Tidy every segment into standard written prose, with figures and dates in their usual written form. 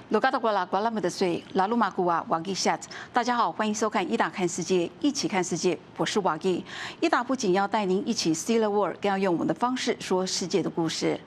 罗嘎达瓜拉瓜拉姆的水，拉鲁马古瓦瓦吉夏。大家好，欢迎收看伊达看世界，一起看世界。我是瓦吉。伊达不仅要带您一起 see the world， 更要用我们的方式说世界的故事。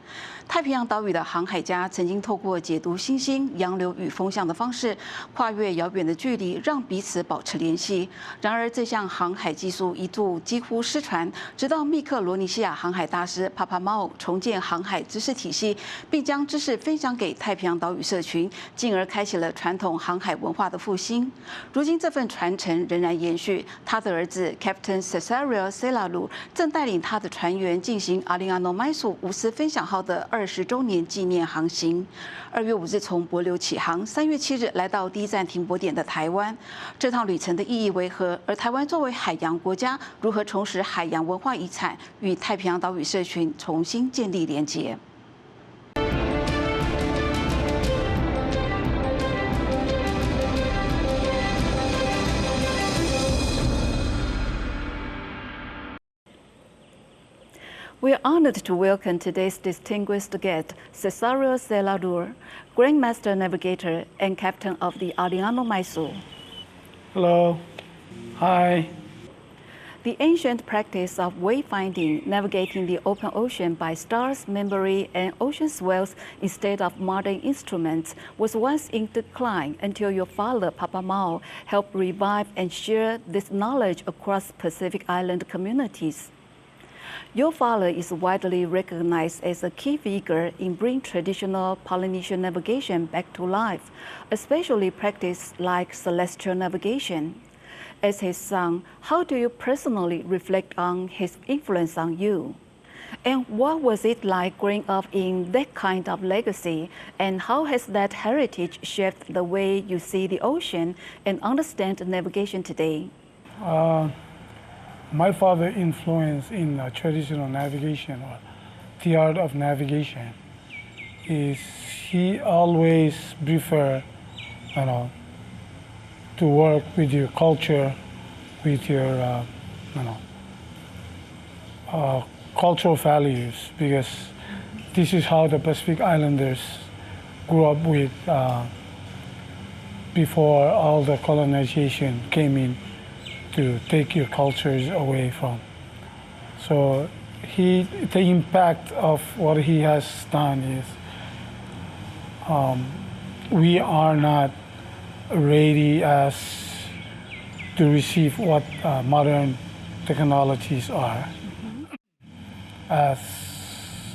太平洋岛屿的航海家曾经透过解读星星、洋流与风向的方式，跨越遥远的距离，让彼此保持联系。然而，这项航海技术一度几乎失传，直到密克罗尼西亚航海大师Papa Mau重建航海知识体系，并将知识分享给太平洋岛屿社群，进而开启了传统航海文化的复兴。如今，这份传承仍然延续。他的儿子 Captain Sesario Sewralur 正带领他的船员进行Alingano Maisu 无私分享号的20周年纪念航行。2月5日从帛琉起航，3月7日来到第一站停泊点的台湾。这趟旅程的意义为何？而台湾作为海洋国家，如何重拾海洋文化遗产，与太平洋岛屿社群重新建立连结？We are honored to welcome today's distinguished guest, Sesario Sewralur, Grandmaster Navigator and Captain of the Alingano Maisu. Hello. Hi. The ancient practice of wayfinding, navigating the open ocean by stars, memory, and ocean swells instead of modern instruments was once in decline until your father, Papa Mau, helped revive and share this knowledge across Pacific Island communities. Your father is widely recognized as a key figure in bringing traditional Polynesian navigation back to life, especially practice like celestial navigation. As his son, how do you personally reflect on his influence on you? And what was it like growing up in that kind of legacy? And how has that heritage shaped the way you see the ocean and understand navigation today? My father's influence in traditional navigation, or the art of navigation, is he always prefer, to work with your culture, with your, cultural values, because this is how the Pacific Islanders grew up with before all the colonization came in to take your cultures away from. So the impact of what he has done is we are not ready as to receive what modern technologies are. As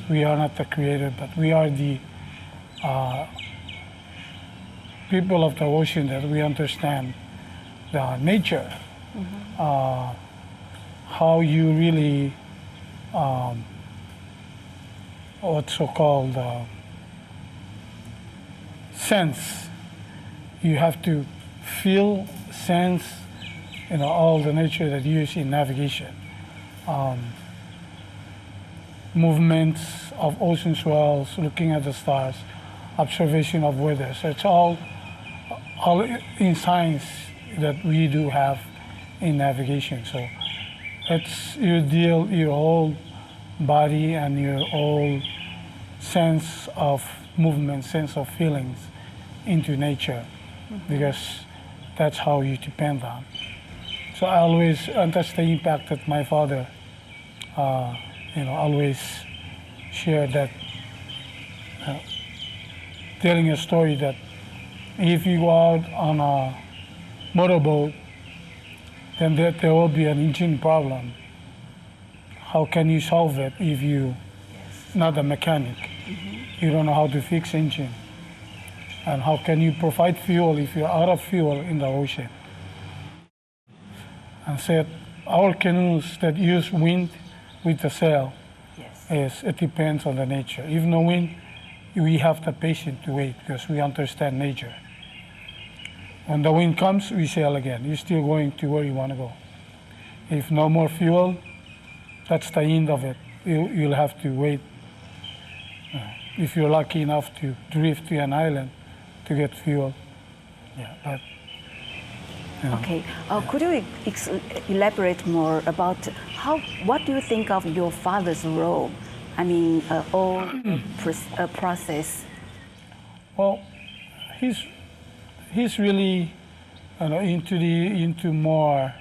we are not the creator, but we are the people of the ocean, that we understand the nature. How you really, what's so-called sense. You have to feel, sense, all the nature that you use in navigation. Movements of ocean swells, looking at the stars, observation of weather. So it's all in science that we do have in navigation. So it's you deal your whole body and your whole sense of movement, sense of feelings into nature, because that's how you depend on. So I always, and that's the impact that my father, always shared, that telling a story that if you go out on a motorboat, then there will be an engine problem. How can you solve it if you're not a mechanic? You don't know how to fix engine. And how can you provide fuel if you're out of fuel in the ocean? And said, our canoes that use wind with the sail, it depends on the nature. If no wind, we have the patience to wait, because we understand nature. When the wind comes, we sail again. You're still going to where you want to go. If no more fuel, that's the end of it. You'll have to wait. If you're lucky enough to drift to an island to get fuel. Okay. Could you elaborate more about what do you think of your father's role? I mean, all process. Well, he's really into more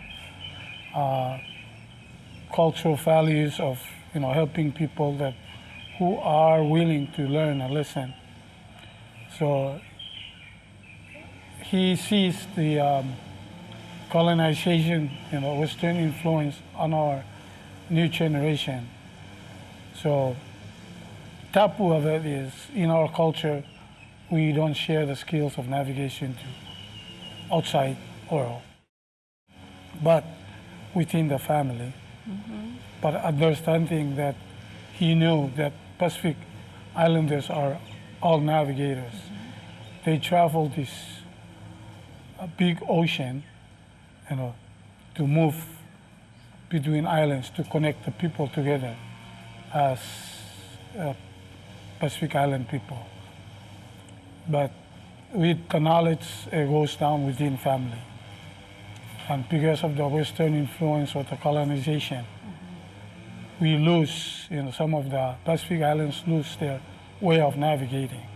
cultural values of helping people who are willing to learn and listen. So he sees the colonization, Western influence on our new generation. So taboo of it is in our culture, we don't share the skills of navigation to outside world, but within the family. Mm-hmm. But understanding that he knew that Pacific Islanders are all navigators. Mm-hmm. They travel this big ocean, to move between islands to connect the people together as Pacific Island people. But with the knowledge, it goes down within family. And because of the Western influence or the colonization, mm-hmm. we lose, some of the Pacific Islands lose their way of navigating.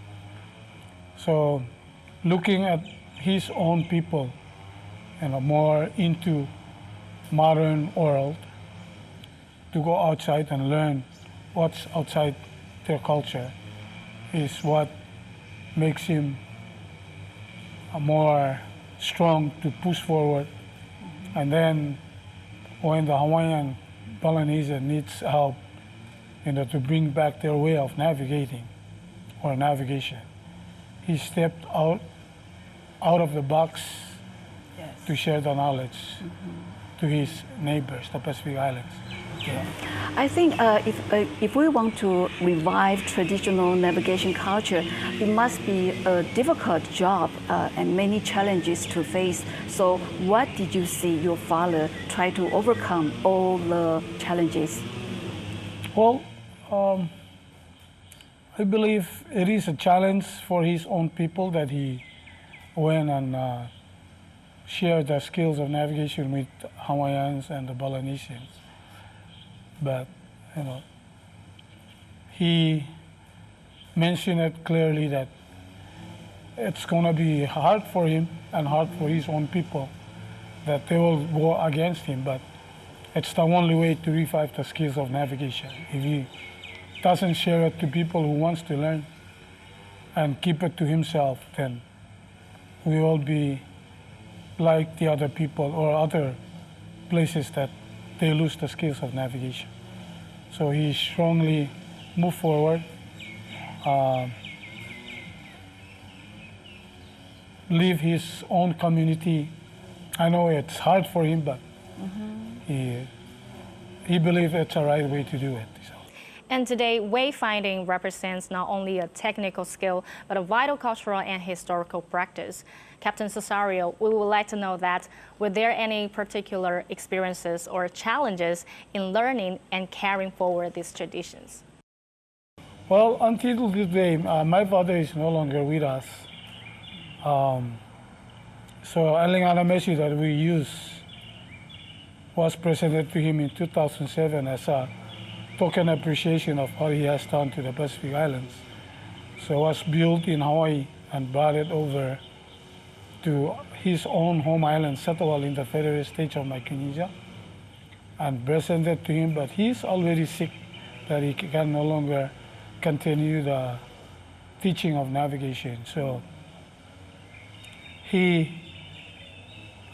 So looking at his own people, more into modern world, to go outside and learn what's outside their culture is what makes him more strong to push forward. Mm-hmm. And then when the Hawaiian Polynesian needs help, to bring back their way of navigating or navigation, he stepped out of the box. Yes. To share the knowledge, mm-hmm. to his neighbors, the Pacific Islands. Yeah. I think if we want to revive traditional navigation culture, it must be a difficult job and many challenges to face. So what did you see your father try to overcome all the challenges? Well, I believe it is a challenge for his own people that he went and shared the skills of navigation with Hawaiians and the Polynesians. But, he mentioned it clearly that it's going to be hard for him and hard for his own people, that they will go against him, but it's the only way to revive the skills of navigation. If he doesn't share it to people who wants to learn and keep it to himself, then we will be like the other people or other places that they lose the skills of navigation. So he strongly moved forward, leave his own community. I know it's hard for him, but mm-hmm. he believes it's the right way to do it. So. And today, wayfinding represents not only a technical skill, but a vital cultural and historical practice. Captain Sesario, we would like to know that, were there any particular experiences or challenges in learning and carrying forward these traditions? Well, until today, my father is no longer with us. So Alingano message that we use was presented to him in 2007 as a token appreciation of what he has done to the Pacific Islands. So it was built in Hawaii and brought it over to his own home island, Setawal, in the federal state of Micronesia, and presented to him, but he's already sick, that he can no longer continue the teaching of navigation. So he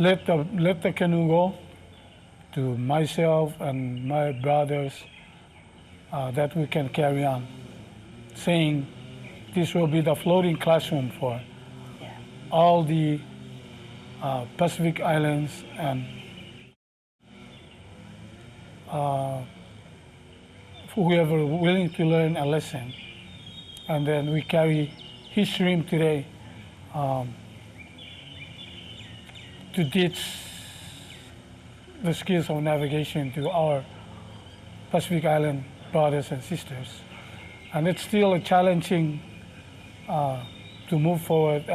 let the canoe go to myself and my brothers, that we can carry on, saying this will be the floating classroom for all the Pacific Islands and whoever willing to learn a lesson. And then we carry his dream today to teach the skills of navigation to our Pacific Island brothers and sisters. And it's still a challenging to move forward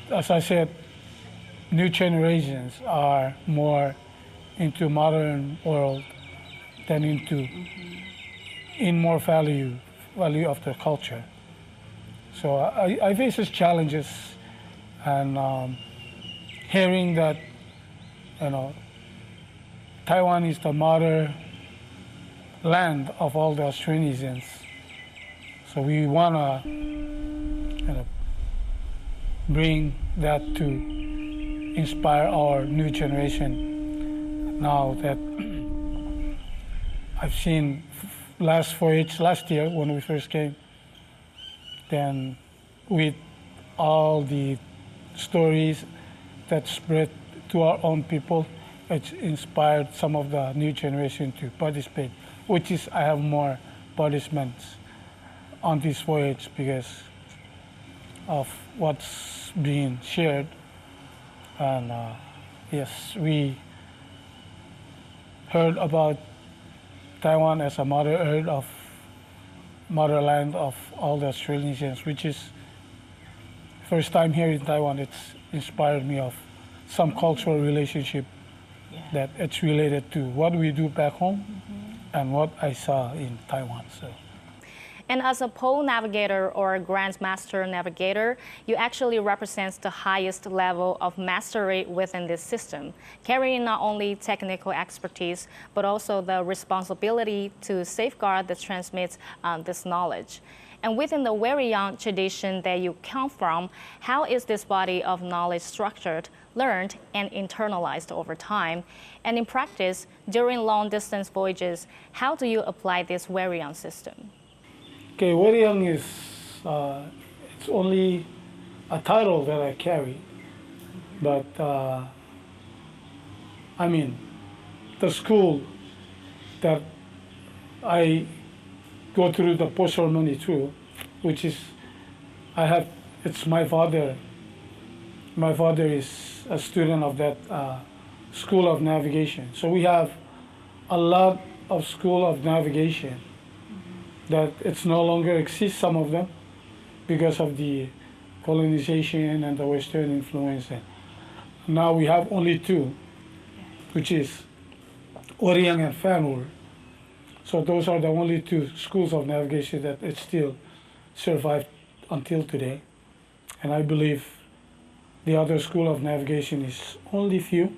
as I said, new generations are more into modern world than into in more value value of their culture. So I face these challenges, and hearing that, Taiwan is the mother land of all the Austronesians. So we want to bring that to inspire our new generation. Now that I've seen last voyage last year when we first came, then with all the stories that spread to our own people, it's inspired some of the new generation to participate, which is I have more participants on this voyage because of what's being shared. And yes, we heard about Taiwan as a motherland of all the Austronesians, which is first time here in Taiwan. It's inspired me of some cultural relationship that it's related to what we do back home and what I saw in Taiwan. So. And as a pole navigator or a grandmaster navigator, you actually represent the highest level of mastery within this system, carrying not only technical expertise, but also the responsibility to safeguard the transmit this knowledge. And within the very young tradition that you come from, how is this body of knowledge structured, learned, and internalized over time? And in practice, during long-distance voyages, how do you apply this very young system? Okay, very young is, it's only a title that I carry, but I mean, the school that I go through the post-ceremony too, which is, it's my father. My father is a student of that School of Navigation. So we have a lot of School of Navigation that it's no longer exists, some of them, because of the colonization and the Western influence. And now we have only two, which is Oriang and Fanur. So those are the only two schools of navigation that it still survived until today. And I believe the other school of navigation is only few.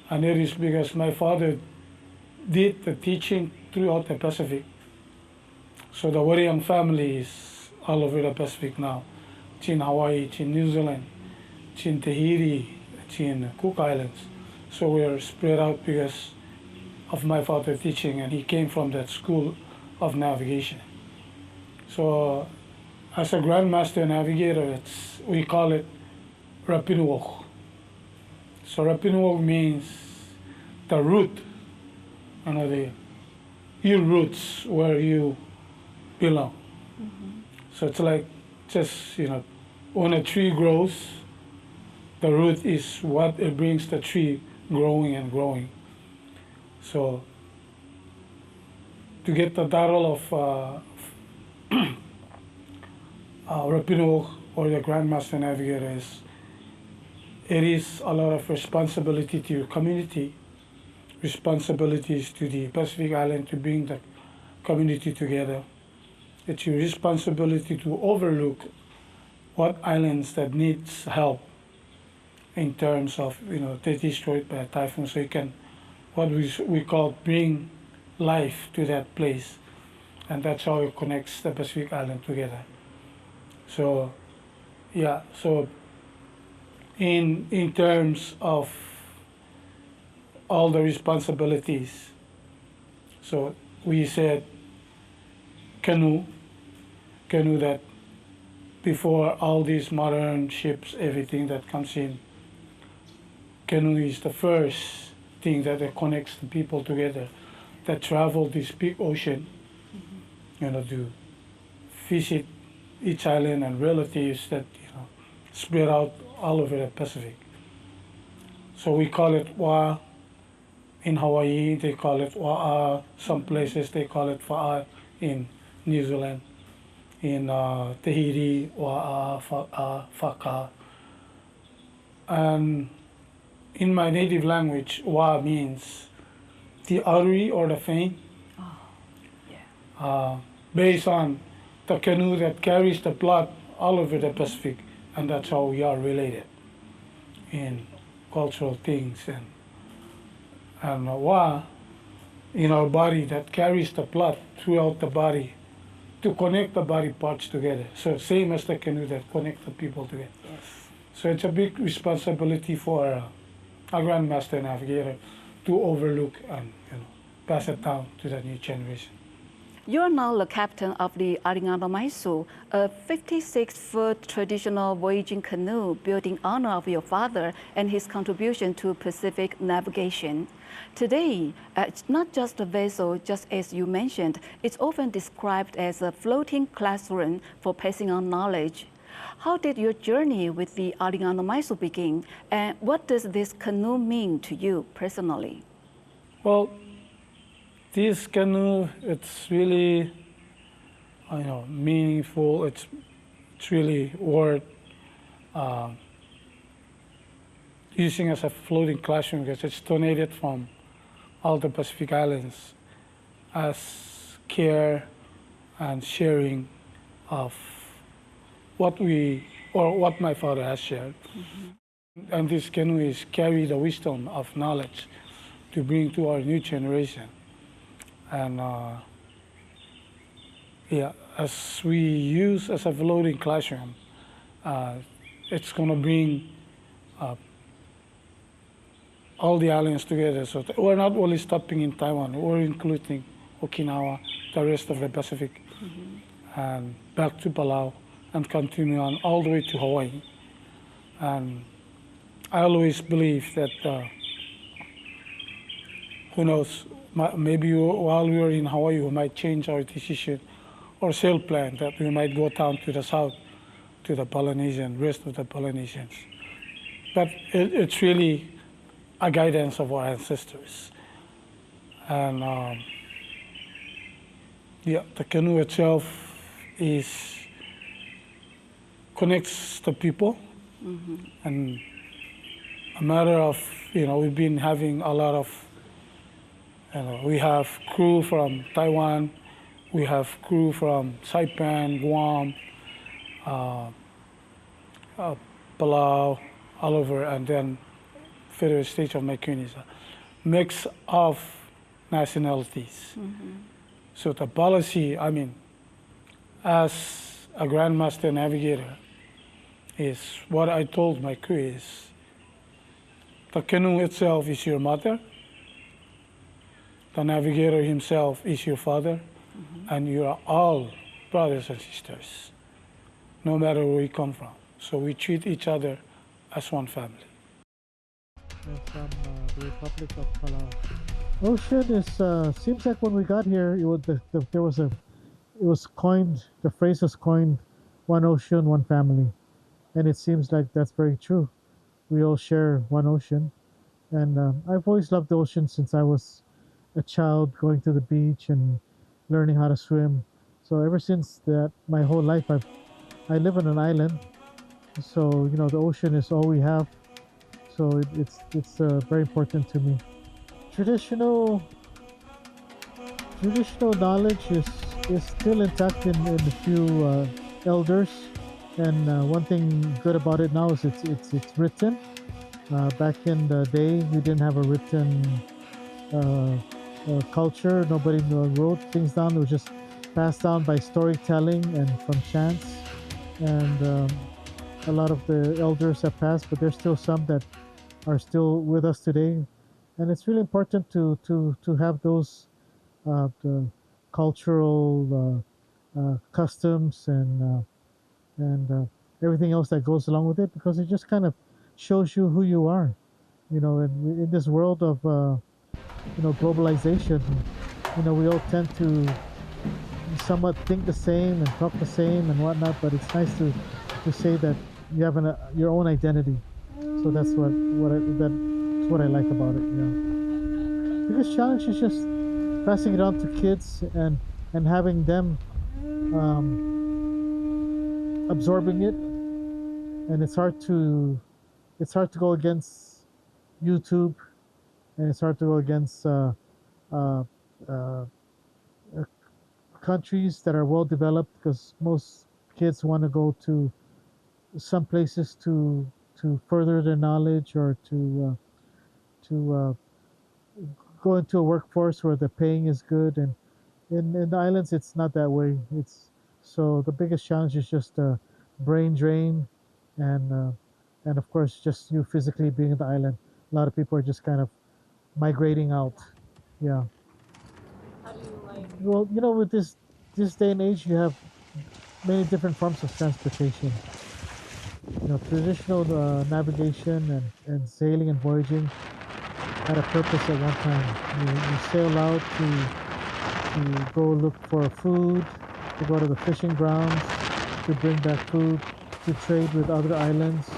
And it is because my father did the teaching throughout the Pacific. So the Wariang family is all over the Pacific now. It's in Hawaii, it's in New Zealand, it's in Tahiti, it's in Cook Islands. So we're spread out because of my father teaching, and he came from that school of navigation. So as a Grandmaster Navigator, we call it Rapinuok. So Rapinuok means the root, your roots where you belong. So it's like just, when a tree grows, the root is what it brings the tree growing and growing. So to get the title of Rapinuok or the Grandmaster Navigator it is a lot of responsibility to your community, responsibilities to the Pacific Island to bring the community together. It's your responsibility to overlook what islands that needs help in terms of, they're destroyed by a typhoon, so you can, what we call bring life to that place. And that's how it connects the Pacific Island together. So, yeah, so in terms of all the responsibilities, so we said canoe that before all these modern ships, everything that comes in, canoe is the first thing that connects the people together that travel this big ocean, to visit each island and relatives that, spread out all over the Pacific. So we call it Wa. In Hawaii, they call it Wa'a. Some places they call it Fa'a in New Zealand. In Tahiti, Wa'a, Fa'a, Faka. And in my native language, Wa means the artery or the vein. based on the canoe that carries the blood all over the Pacific, and that's how we are related in cultural things and Wa in our body that carries the blood throughout the body to connect the body parts together. So same as the canoe that connects the people together. Yes. So it's a big responsibility for a grandmaster navigator to overlook and pass it down to the new generation. You are now the captain of the Alingano Maisu, a 56-foot traditional voyaging canoe built in honor of your father and his contribution to Pacific navigation. Today, it's not just a vessel, just as you mentioned, it's often described as a floating classroom for passing on knowledge. How did your journey with the Alingano Maisu begin, and what does this canoe mean to you personally? Well, this canoe, it's really, meaningful. It's really worth using as a floating classroom because it's donated from all the Pacific Islands as care and sharing of what my father has shared. Mm-hmm. And this canoe is carry the wisdom of knowledge to bring to our new generation. And as we use as a floating classroom, it's going to bring all the islands together. So we're not only stopping in Taiwan, we're including Okinawa, the rest of the Pacific, and back to Palau, and continue on all the way to Hawaii. And I always believe that, who knows, maybe while we were in Hawaii, we might change our decision or sail plan, that we might go down to the south, to the Polynesian, rest of the Polynesians. But it's really a guidance of our ancestors. And the canoe itself connects the people. Mm-hmm. And a matter of, we've been having a lot of, we have crew from Taiwan, we have crew from Saipan, Guam, Palau, all over, and then Federal State of Micronesia, mix of nationalities. Mm-hmm. So the policy, as a Grandmaster Navigator, is what I told my crew is, the canoe itself is your mother, the navigator himself is your father, and you are all brothers and sisters, no matter where we come from. So we treat each other as one family. I'm from the Republic of Palau. Ocean is seems like when we got here, the phrase was coined, one ocean, one family, and it seems like that's very true. We all share one ocean, and I've always loved the ocean since I was a child, going to the beach and learning how to swim. So ever since that, my whole life, I live on an island, so the ocean is all we have. So it's very important to me. Traditional knowledge is still intact in a few elders, and one thing good about it now is it's written. Back in the day, we didn't have a written culture. Nobody wrote things down. It was just passed down by storytelling and from chants. And a lot of the elders have passed, but there's still some that are still with us today. And it's really important to have those the cultural customs and everything else that goes along with it, because it just kind of shows you who you are. And in this world of globalization, we all tend to somewhat think the same and talk the same and whatnot, but it's nice to say that you have your own identity. So that's what I like about it. The biggest challenge is just passing it on to kids and having them absorbing it. And it's hard to go against YouTube, and it's hard to go against countries that are well developed, because most kids want to go to some places to further their knowledge or to go into a workforce where the paying is good. And in the islands, it's not that way. So the biggest challenge is just brain drain, and of course just you physically being in the island. A lot of people are just kind of migrating out. Yeah. Well, with this day and age, you have many different forms of transportation. Traditional navigation and sailing and voyaging had a purpose at one time. You sail out to go look for food, to go to the fishing grounds, to bring back food, to trade with other islands.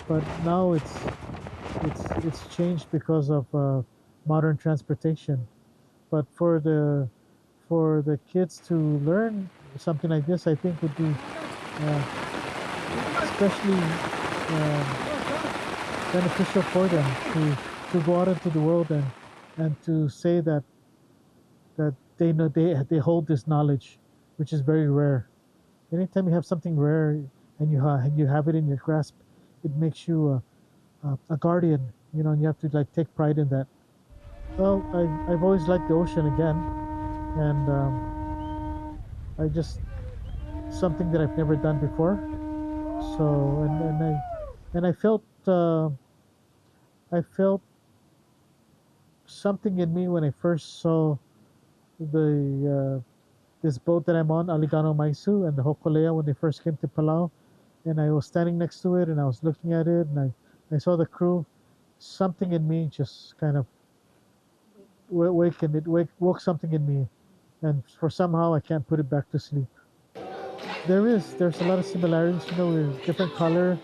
But now it's changed because of modern transportation. But for the kids to learn something like this, I think would be especially beneficial for them to go out into the world and to say that they know they hold this knowledge, which is very rare. Anytime you have something rare and you have it in your grasp, it makes you a guardian, and you have to take pride in that. Well, I've always liked the ocean again, and I just something that I've never done before. So and I felt something in me when I first saw this boat that I'm on, Alingano Maisu, and the Hokulea when they first came to Palau, and I was standing next to it and I was looking at it, and I saw the crew. Something in me just kind of woke something in me, and for somehow I can't put it back to sleep. There's a lot of similarities, we're different color,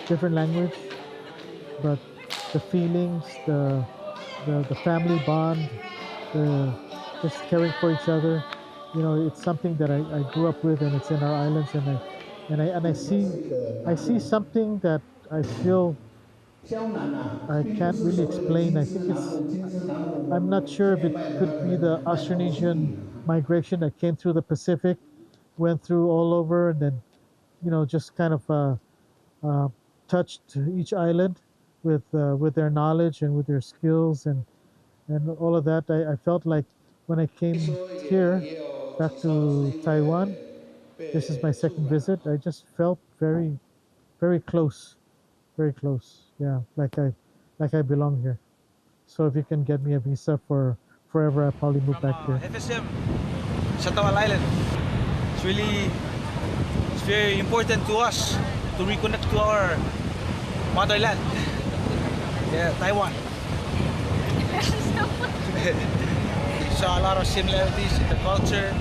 different language, but the feelings, the family bond, just caring for each other, it's something that I grew up with, and it's in our islands, and I see something that I feel I can't really explain. I think I'm not sure if it could be the Austronesian migration that came through the Pacific, went through all over, and then, just kind of touched each island with their knowledge and with their skills and all of that. I felt like when I came here, back to Taiwan, this is my second visit, I just felt very, very close. Very close. Yeah, like I belong here. So if you can get me a visa for forever, I'll probably move back here. FSM, Satawal Island. It's very important to us to reconnect to our motherland. Yeah, Taiwan. Saw a lot of similarities in the culture.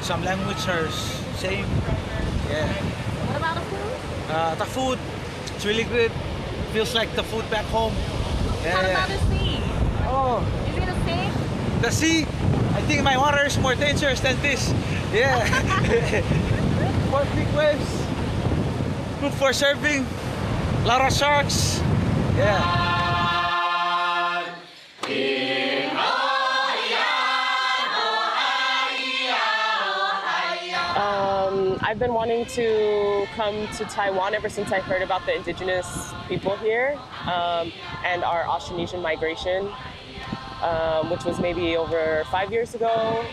Some languages are same. Yeah. What about the food? The food, it's really good. Feels like the food back home. Yeah, What about the sea? Oh, Is it the same? the sea. I think my water is more dangerous than this. Yeah. For big waves. Good for surfing. A lot of sharks. Yeah. I've been wanting to come to Taiwan ever since I heard about the indigenous people here and our Austronesian migration, which was maybe over 5 years ago.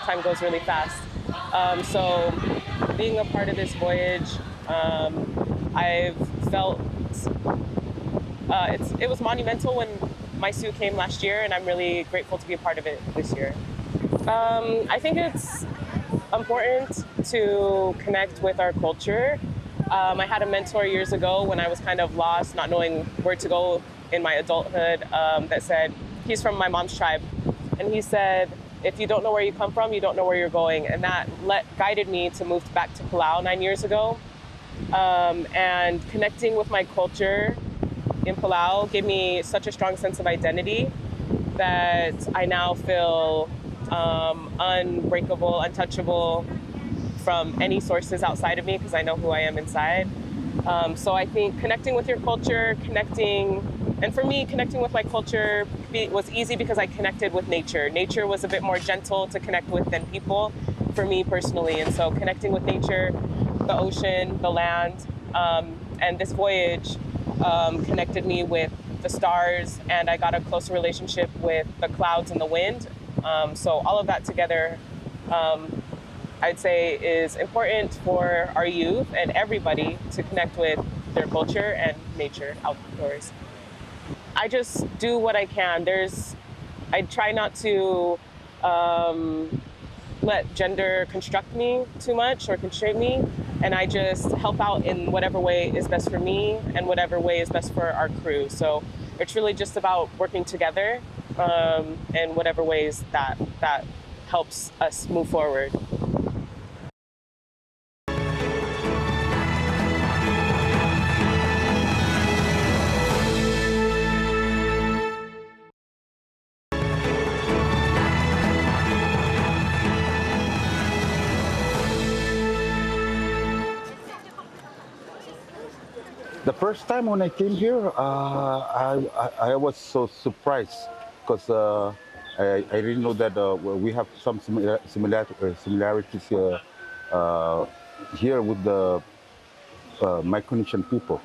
Time goes really fast. So being a part of this voyage, I've felt it was monumental when Maisu came last year, and I'm really grateful to be a part of it this year. I think it's important to connect with our culture. I had a mentor years ago when I was kind of lost, not knowing where to go in my adulthood, that said, he's from my mom's tribe. And he said, if you don't know where you come from, you don't know where you're going. And that guided me to move back to Palau 9 years ago. And connecting with my culture in Palau gave me such a strong sense of identity that I now feel unbreakable, untouchable from any sources outside of me because I know who I am inside. So I think connecting with your culture, and for me, connecting with my culture was easy because I connected with nature. Nature was a bit more gentle to connect with than people for me personally. And so connecting with nature, the ocean, the land, and this voyage connected me with the stars, and I got a closer relationship with the clouds and the wind. So all of that together, I'd say is important for our youth and everybody to connect with their culture and nature outdoors. I just do what I can. I try not to let gender construct me too much or constrain me, and I just help out in whatever way is best for me and whatever way is best for our crew. So it's really just about working together in whatever ways that helps us move forward. The first time when I came here, I was so surprised because I didn't know that we have some similarities here with the Micronesian people.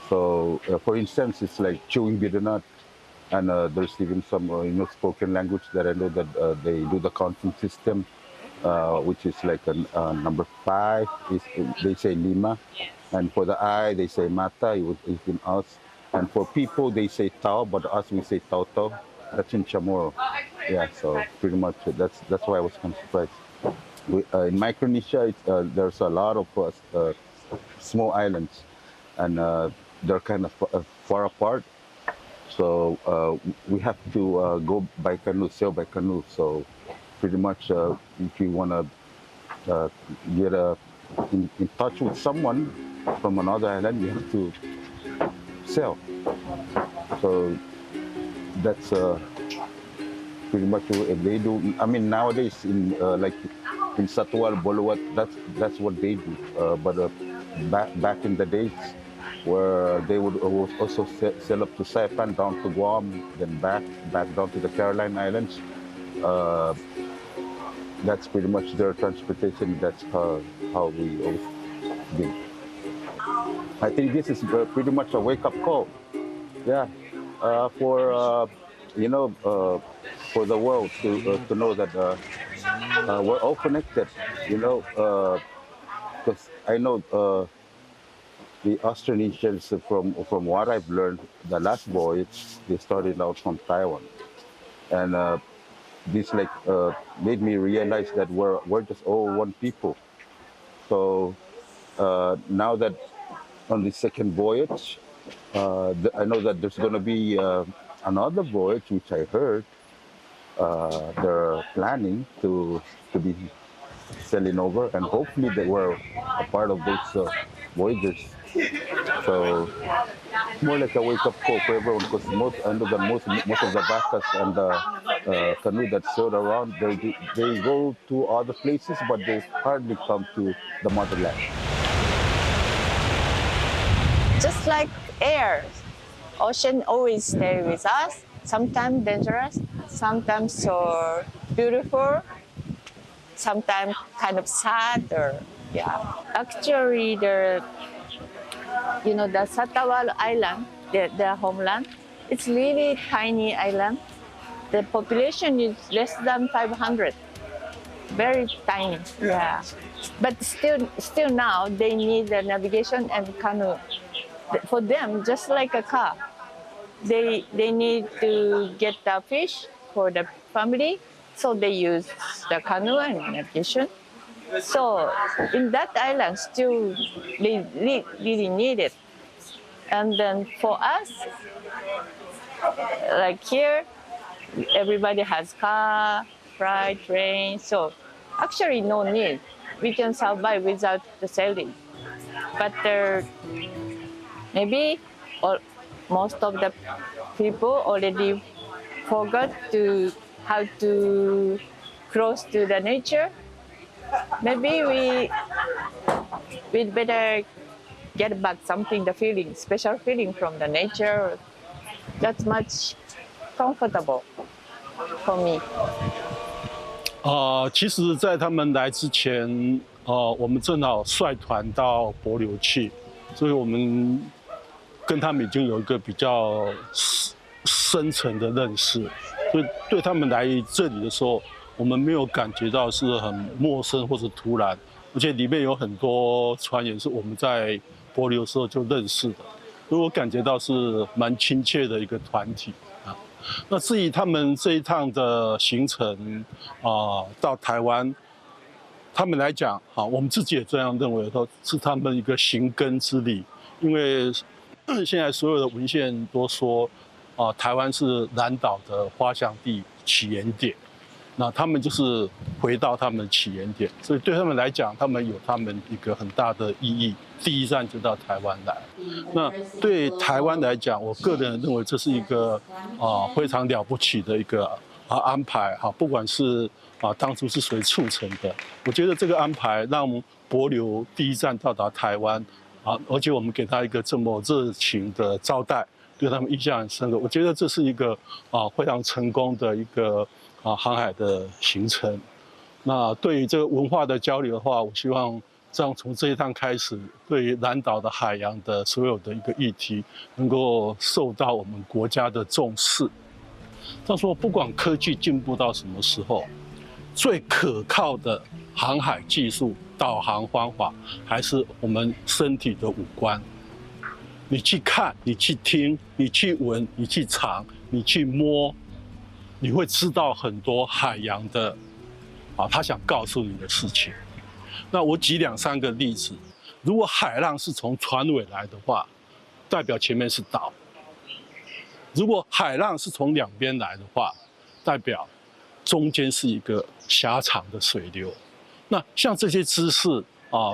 So, for instance, it's like chewing bitter nut, and there's even some spoken language that I know that they do the counting system, which is like number 5. They say lima. And for the I, they say mata, it's in us. And for people, they say tau, but us, we say tau. That's in Chamorro. Yeah, so pretty much that's why I was kind of surprised. In Micronesia, there's a lot of small islands, and they're kind of far apart. So we have to go by canoe, sail by canoe. So pretty much if you want to get in touch with someone from another island, you have to sail. So that's pretty much what they do. I mean, nowadays like in Satwal, Boluat, that's what they do. But back in the days, where they would also sail up to Saipan, down to Guam, then back down to the Caroline Islands. That's pretty much their transportation. That's how we always do. I think this is pretty much a wake-up call. Yeah, for for the world to know that we're all connected. Because I know the Austronesians, from what I've learned, the last voyage they started out from Taiwan, and this made me realize that we're just all one people. So now that on the second voyage, I know that there's going to be another voyage, which I heard they're planning to be sailing over, and hopefully they were a part of those voyages. So it's more like a wake-up call for everyone, because I know that most of the bacas and the canoe that sail around, they go to other places, but they hardly come to the motherland. Just like air, ocean always stay with us. Sometimes dangerous, sometimes so beautiful, sometimes kind of sad. Actually, the Satawal Island, their homeland, it's really tiny island. The population is less than 500, very tiny. Yeah, but still now they need the navigation and canoe. For them, just like a car, they need to get the fish for the family, so they use the canoe and navigation. So in that island, still they really need it. And then for us, like here, everybody has car, flight, train. So actually, no need. We can survive without the sailing. But maybe most of the people already forgot how to cross to the nature. Maybe we'd better get back something, the feeling, special feeling from the nature. That much comfortable for me. 其实，在他们来之前，我们正好率团到帛琉去，所以我们跟他们已经有一个比较深层的认识，所以对他们来这里的时候，我们没有感觉到是很陌生或者突然，而且里面有很多船员是我们在帛琉的时候就认识的，所以我感觉到是蛮亲切的一个团体啊。那至于他们这一趟的行程到台湾，他们来讲，我们自己也这样认为，说是他们一个行耕之旅，因为现在所有的文献都说，台湾是南岛的花香地起源点，那他们就是回到他们的起源点，所以对他们来讲，他们有他们一个很大的意义。第一站就到台湾来，那对台湾来讲，我个人认为这是一个非常了不起的一个安排哈，不管是当初是谁促成的，我觉得这个安排让帛琉第一站到达台湾而且我们给他一个这么热情的招待，对他们印象很深刻。我觉得这是一个非常成功的一个航海的行程。那对于这个文化的交流的话，我希望这样从这一趟开始，对于南岛的海洋的所有的一个议题，能够受到我们国家的重视。他说，不管科技进步到什么时候，最可靠的航海技术、导航方法，还是我们身体的五官。你去看，你去听，你去闻，你去尝，你去摸，你会知道很多海洋的他想告诉你的事情。那我举2、3个例子，如果海浪是从船尾来的话，代表前面是岛；如果海浪是从两边来的话，代表中间是一个狭长的水流。那像这些知识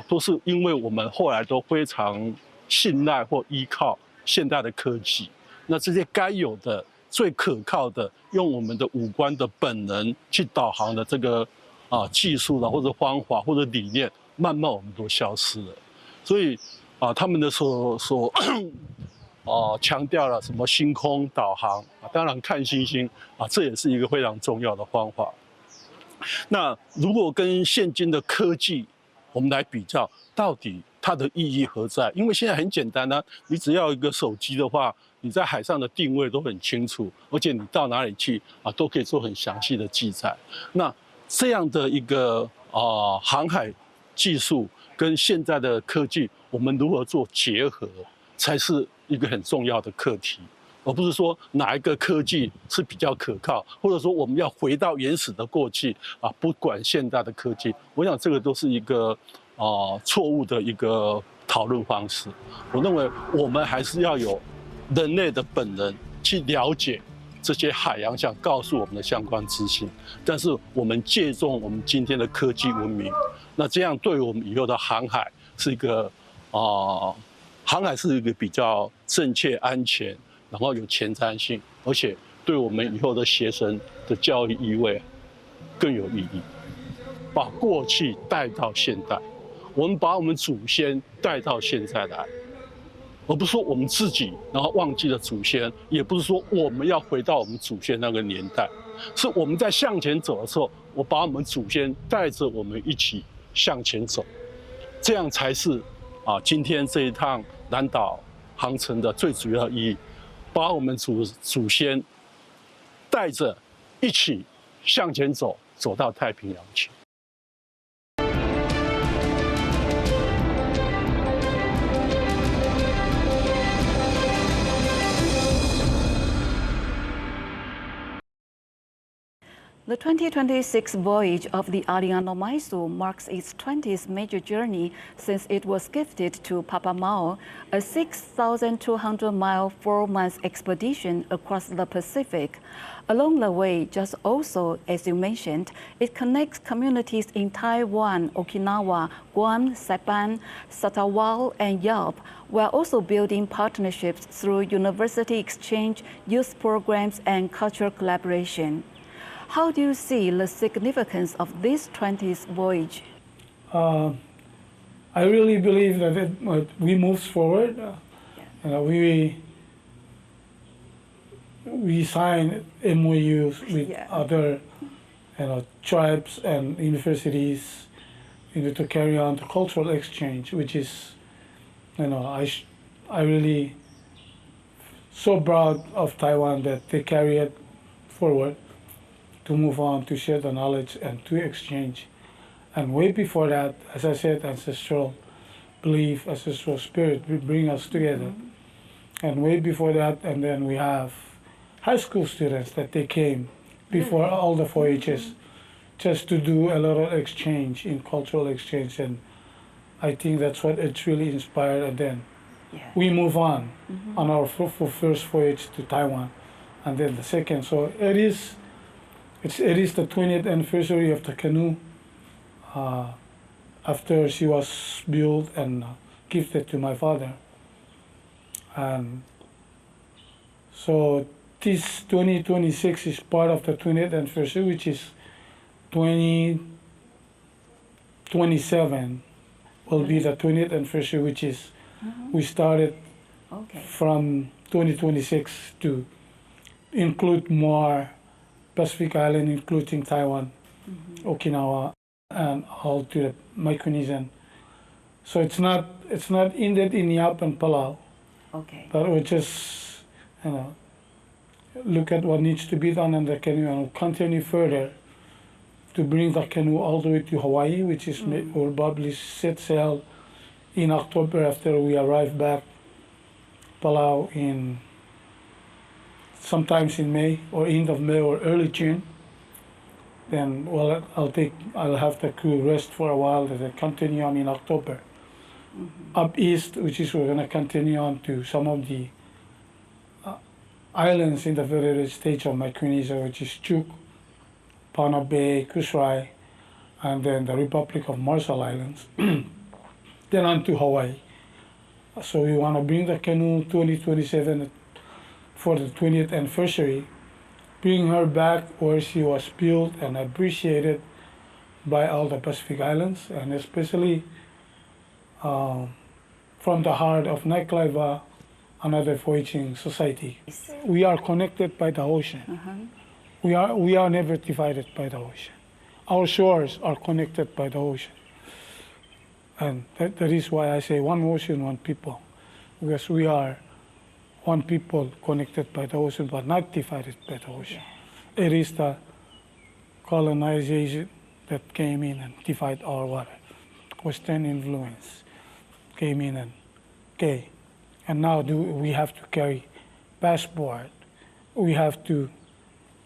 都是因为我们后来都非常信赖或依靠现代的科技。那这些该有的、最可靠的，用我们的五官的本能去导航的这个技术啦，或者方法或者理念，慢慢我们都消失了。所以他们的所强调了什么星空导航当然看星星这也是一个非常重要的方法。那如果跟现今的科技我们来比较，到底它的意义何在？因为现在很简单你只要一个手机的话，你在海上的定位都很清楚，而且你到哪里去都可以做很详细的记载。那这样的一个航海技术跟现在的科技，我们如何做结合，才是一个很重要的课题，而不是说哪一个科技是比较可靠，或者说我们要回到原始的过去不管现代的科技。我想这个都是一个错误的一个讨论方式。我认为我们还是要有人类的本能去了解这些海洋想告诉我们的相关资讯，但是我们借重我们今天的科技文明，那这样对我们以后的航海是一个航海是一个比较正确、安全，然后有前瞻性，而且对我们以后的学生的教育意味更有意义。把过去带到现代，我们把我们祖先带到现在来。而不是说我们自己然后忘记了祖先，也不是说我们要回到我们祖先那个年代，是我们在向前走的时候，我把我们祖先带着我们一起向前走，这样才是今天这一趟南岛航程的最主要意义，把我们祖先带着一起向前走，走到太平洋去。The 2026 voyage of the Alingano Maisu marks its 20th major journey since it was gifted to Papa Mau, a 6,200-mile 4-month expedition across the Pacific. Along the way, just also, as you mentioned, it connects communities in Taiwan, Okinawa, Guam, Saipan, Satawal, and Yap, while also building partnerships through university exchange, youth programs, and cultural collaboration. How do you see the significance of this 20th voyage? I really believe that we moved forward. We we signed MOUs with other tribes and universities to carry on the cultural exchange, which is, I really so proud of Taiwan that they carry it forward to move on, to share the knowledge and to exchange. And way before that, as I said, ancestral belief, ancestral spirit will bring us together. And way before that, and then we have high school students that they came before all the voyages just to do a lot of exchange, in cultural exchange. And I think that's what it's really inspired. And then we move on our first voyage to Taiwan, and then the second. So it is the 20th anniversary of the canoe after she was built and gifted to my father. And so this 2026 is part of the 20th anniversary, which is 2027 will be the 20th anniversary, which is we started from 2026 to include more Pacific Island, including Taiwan, Okinawa, and all to the Micronesian. So it's not ended in Yap and Palau. But we just look at what needs to be done in the canoe and we'll continue further to bring the canoe all the way to Hawaii, which is will probably set sail in October after we arrive back Palau in sometimes in May or end of May or early June. Then I'll have the crew rest for a while and then continue on in October. Up east, which is we're going to continue on to some of the islands in the Federated States of Micronesia, which is Chuuk, Pana Bay, Kusrai, and then the Republic of Marshall Islands, then on to Hawaii. So we want to bring the canoe 2027 for the 20th anniversary, bring her back where she was built and appreciated by all the Pacific Islands, and especially from the heart of Naiklaiva, another voyaging society. We are connected by the ocean. We are never divided by the ocean. Our shores are connected by the ocean. And that is why I say one ocean, one people. Because we are one people connected by the ocean, but not divided by the ocean. It is the colonization that came in and divided our water. Western influence came in and and now we have to carry passport. We have to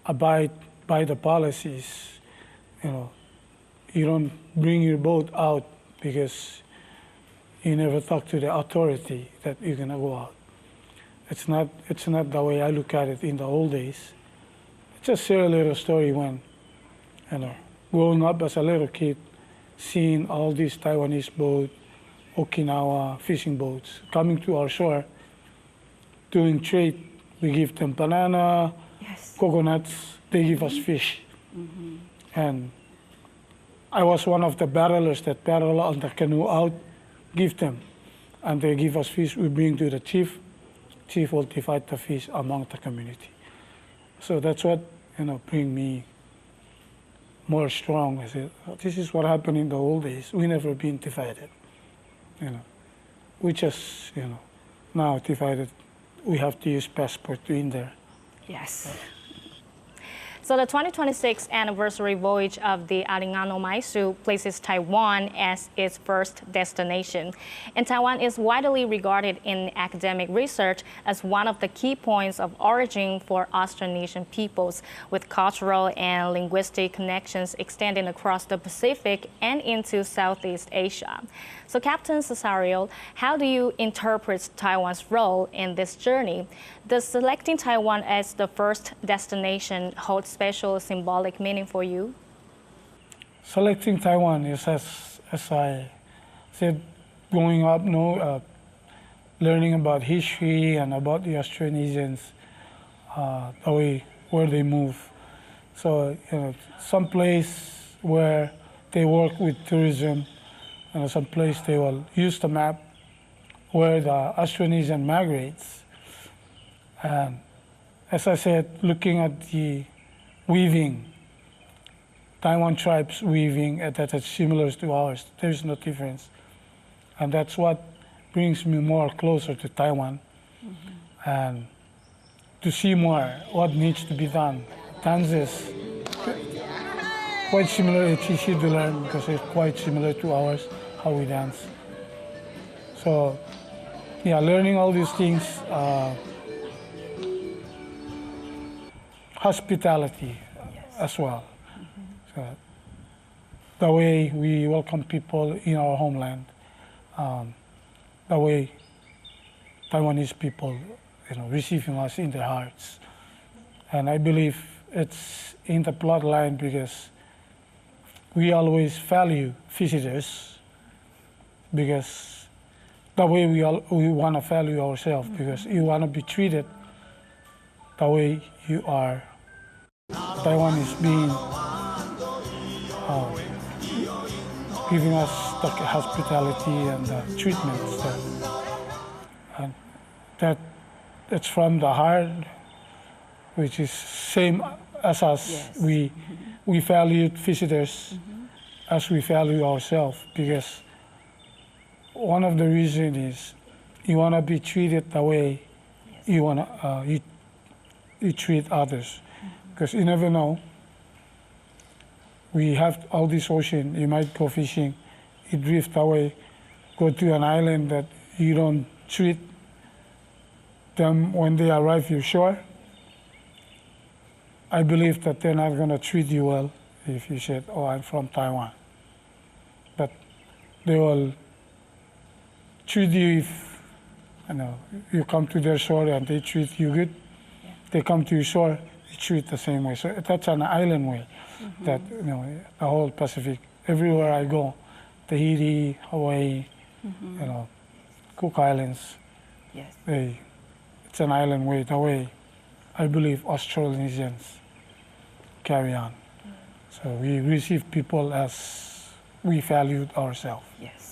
abide by the policies. You don't bring your boat out because you never talk to the authority that you're gonna go out. It's not the way I look at it in the old days. Just share a little story when, growing up as a little kid, seeing all these Taiwanese boats, Okinawa fishing boats coming to our shore, doing trade. We give them banana, coconuts, they give us fish. And I was one of the barrelers that barrel on the canoe out, give them, and they give us fish. We bring to the chief. Chief will divide the fish among the community. So that's what bring me more strong. I said, this is what happened in the old days. We never been divided. We just now divided. We have to use passport to in there. Yes. So the 2026 anniversary voyage of the Alingano Maisu places Taiwan as its first destination. And Taiwan is widely regarded in academic research as one of the key points of origin for Austronesian peoples, with cultural and linguistic connections extending across the Pacific and into Southeast Asia. So Captain Sesario, how do you interpret Taiwan's role in this journey? Does selecting Taiwan as the first destination hold special symbolic meaning for you? Selecting Taiwan is, as I said, growing up, learning about history and about the Austronesians, the way where they move. So, some place where they work with tourism, and some place they will use the map where the Austronesian migrates. And as I said, looking at the weaving, Taiwan tribes weaving that is similar to ours. There's no difference. And that's what brings me more closer to Taiwan and to see more what needs to be done. Dances, quite similar, it's easy to learn because it's quite similar to ours, how we dance. So, yeah, learning all these things, hospitality as well. So, the way we welcome people in our homeland, the way Taiwanese people, receiving us in their hearts. And I believe it's in the bloodline because we always value visitors, because the way we want to value ourselves, because you want to be treated the way you are. Taiwan is being giving us the hospitality and the treatments that it's from the heart, which is same as us. Yes. We value visitors as we value ourselves, because one of the reasons is you want to be treated the way you want to you treat others, because you never know. We have all this ocean. You might go fishing, you drift away, go to an island that you don't treat them when they arrive your shore. I believe that they're not going to treat you well if you said, "Oh, I'm from Taiwan." But they will treat you if you come to their shore and they treat you good. Yeah. They come to your shore, you treat the same way. So that's an island way. That the whole Pacific, everywhere I go, Tahiti, Hawaii, Cook Islands, yes, it's an island way. The way I believe Australasians carry on. So we receive people as we valued ourselves. Yes.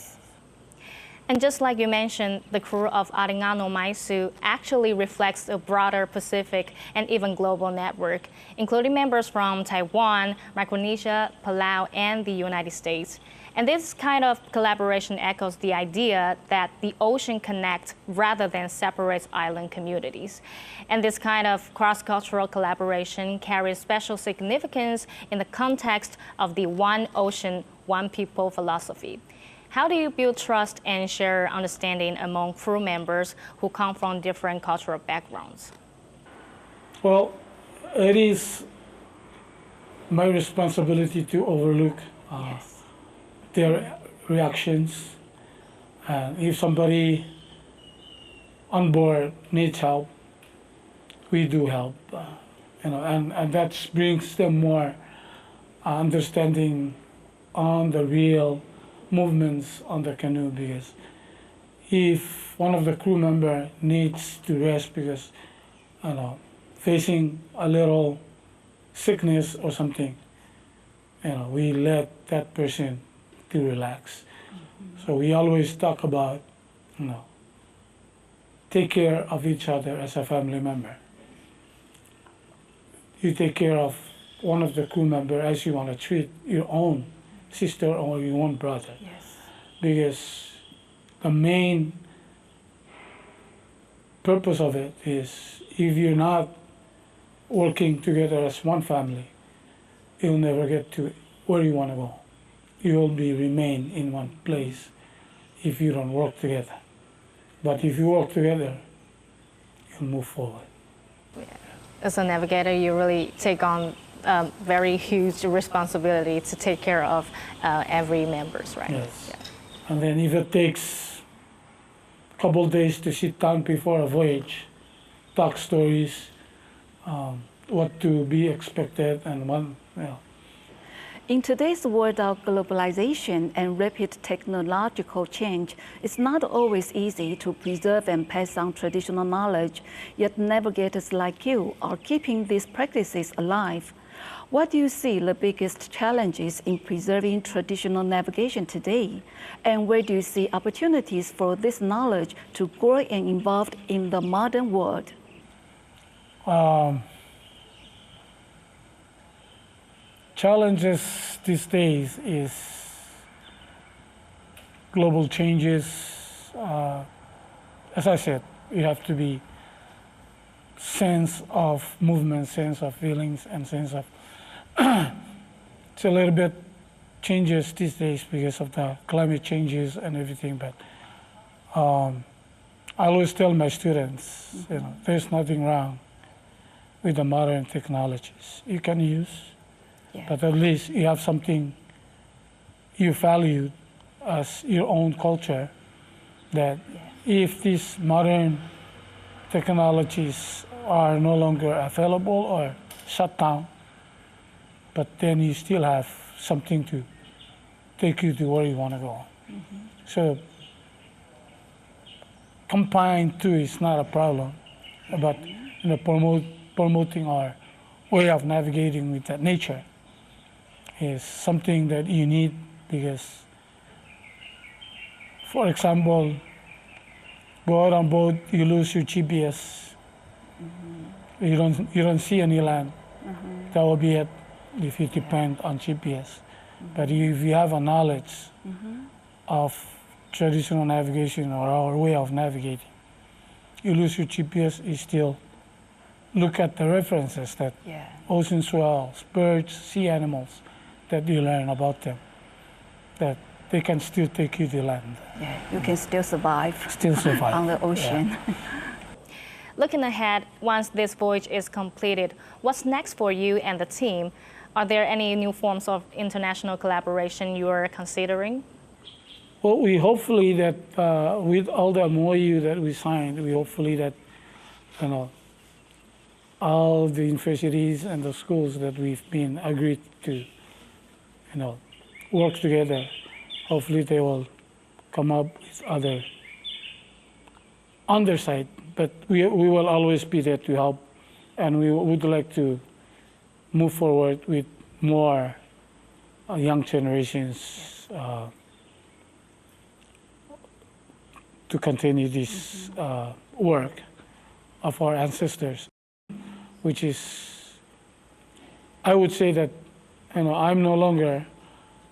And just like you mentioned, the crew of Alingano Maisu actually reflects a broader Pacific and even global network, including members from Taiwan, Micronesia, Palau, and the United States. And this kind of collaboration echoes the idea that the ocean connects rather than separates island communities. And this kind of cross-cultural collaboration carries special significance in the context of the one ocean, one people philosophy. How do you build trust and share understanding among crew members who come from different cultural backgrounds? Well, it is my responsibility to overlook their reactions. And if somebody on board needs help, we do help. And that brings them more understanding on the real movements on the canoe, because if one of the crew member needs to rest because facing a little sickness or something, we let that person to relax. So we always talk about take care of each other as a family member. You take care of one of the crew member as you want to treat your own sister or your own brother. Yes. Because the main purpose of it is, if you're not working together as one family, you'll never get to where you want to go. You will remain in one place if you don't work together. But if you work together, you'll move forward. As a navigator, you really take on very huge responsibility to take care of every members, right? Yes. Yeah. And then if it takes a couple of days to sit down before a voyage, talk stories, what to be expected, and what, In today's world of globalization and rapid technological change, it's not always easy to preserve and pass on traditional knowledge, yet navigators like you are keeping these practices alive. What do you see the biggest challenges in preserving traditional navigation today? And where do you see opportunities for this knowledge to grow and evolve in the modern world? Challenges these days is global changes. As I said, you have to be sense of movement, sense of feelings, and sense of it's a little bit changes these days because of the climate changes and everything. But I always tell my students, there's nothing wrong with the modern technologies you can use, but at least you have something you value as your own culture, that if these modern technologies are no longer available or shut down, but then you still have something to take you to where you want to go. So combined two is not a problem, but promoting our way of navigating with that nature is something that you need, because, for example, go out on boat, you lose your GPS. You don't see any land. That will be it if you depend on GPS. But if you have a knowledge of traditional navigation or our way of navigating, you lose your GPS, you still look at the references that ocean swells, birds, sea animals, that you learn about them, that they can still take you to land. You can still survive. On the ocean. Looking ahead, once this voyage is completed, what's next for you and the team? Are there any new forms of international collaboration you are considering? Well, we hopefully that with all the MOU that we signed, we hopefully that all the universities and the schools that we've been agreed to, work together. Hopefully they will come up with other on their side, but we will always be there to help, and we would like to move forward with more young generations to continue this work of our ancestors, which is, I would say that, I'm no longer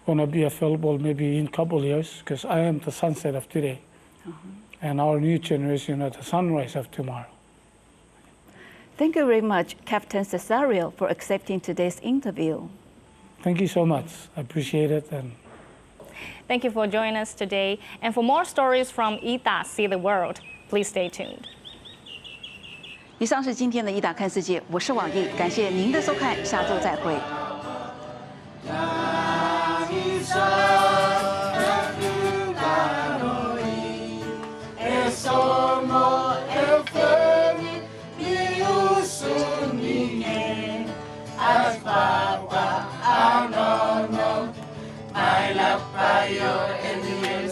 going to be available maybe in a couple of years, because I am the sunset of today, and our new generation are the sunrise of tomorrow. Thank you very much, Captain Sesario, for accepting today's interview. Thank you so much. I appreciate it. And thank you for joining us today. And for more stories from Ita See the World, please stay tuned. 以上是今天的Ita看世界，我是网易，感谢您的收看，下周再会。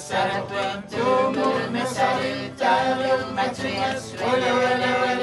Sarap, tumo, mesari, tayo, matrias, wala, wala, wala.